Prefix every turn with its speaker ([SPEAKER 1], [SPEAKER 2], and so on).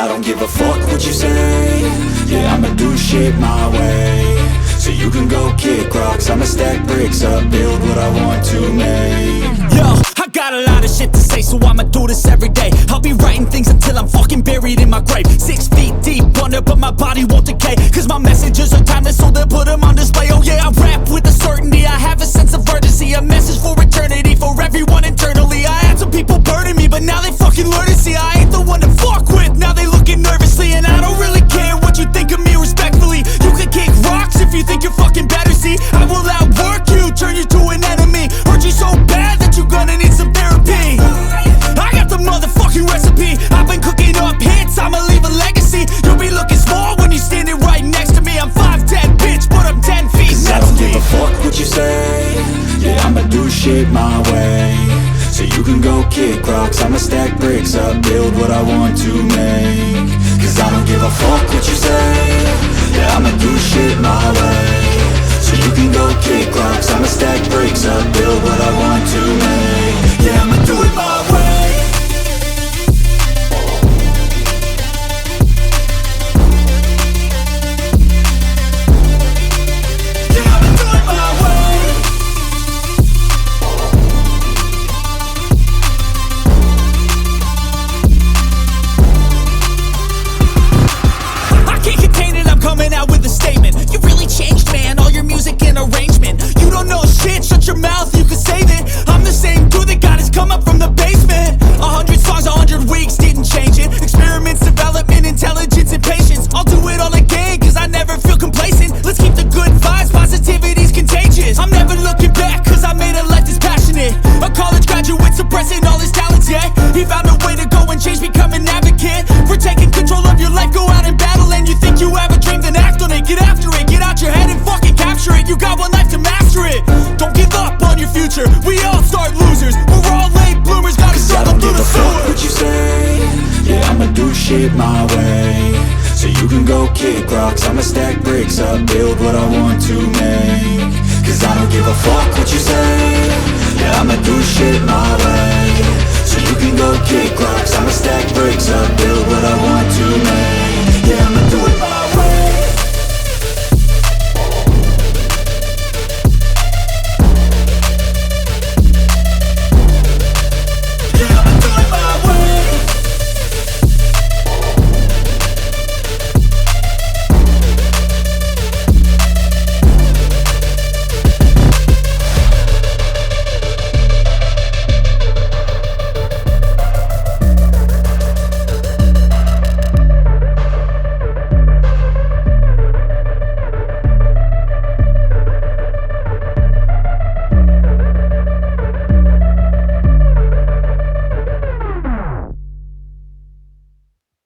[SPEAKER 1] I don't give a fuck what you say. Yeah, I'ma do shit my way. So you can go kick rocks, I'ma stack bricks up, build what I want to make.
[SPEAKER 2] Yo, I got a lot of shit to say, so I'ma do this every day. I'll be writing things until I'm fucking buried in my grave. 6 feet deep under, but my body won't decay, cause my messages are timeless, so they'll put them on display. Oh yeah, I rap with a certainty, I have a sense of urgency, a message for eternity, for everyone internally. I had some people burning me, but now they fucking learn to see I ain't the one to fuck with, now they looking nervously. And I don't really care what you think of me, respectfully. You can kick rocks if you think you're fucking better, see I will outwork you, turn you to an enemy. Hurt you so bad that you're gonna need some therapy. I got the motherfucking recipe, I've been cooking up hits, I'ma leave a legacy. You'll be looking small when you're standing right next to me. I'm 5'10", bitch, but I'm 10 feet
[SPEAKER 1] Cause
[SPEAKER 2] next
[SPEAKER 1] I don't
[SPEAKER 2] to
[SPEAKER 1] give
[SPEAKER 2] me.
[SPEAKER 1] a fuck what you say. Yeah, I'ma do shit my way. So you can go kick rocks, I'ma stack bricks up, build what I want to make. Cause I don't give a fuck what you say. Yeah, I'ma do shit my way. So you can go kick rocks, I'ma stack bricks up, build what I want to make. Yeah, I'ma do it my way. Yeah, I'ma do it my way.
[SPEAKER 2] I can't contain it, I'm coming out with a statement. You really changed, man, all your music and arrangement. You don't know shit, shut your mouth, you can save it. I'm the same dude that got his come up from the basement. 100 songs, 100 weeks, didn't change it. Experiments, development, intelligence, and patience. I'll do it all again, cause I never feel complacent. Let's keep the good vibes, positivity's contagious. I'm never looking back, cause I made a life that's passionate. A college graduate suppressing all his talents, yeah. He found a way to go and change, become an advocate for taking control of your life, go out and battle. And you think you have a dream, then act on it. Get after it, get out your head and fucking capture it. You got one life to master it. Don't give up on your future, we all start losers. We're all late bloomers, gotta struggle through the sewer.
[SPEAKER 1] What you say? Yeah, I'ma do shit my way. So you can go kick rocks, I'ma stack bricks up, build what I want to make. Cause I don't give a fuck what you say. Yeah, I'ma do shit my way. So you can go kick rocks, I'ma stack bricks up, build what I want to make. Yeah, I'ma do it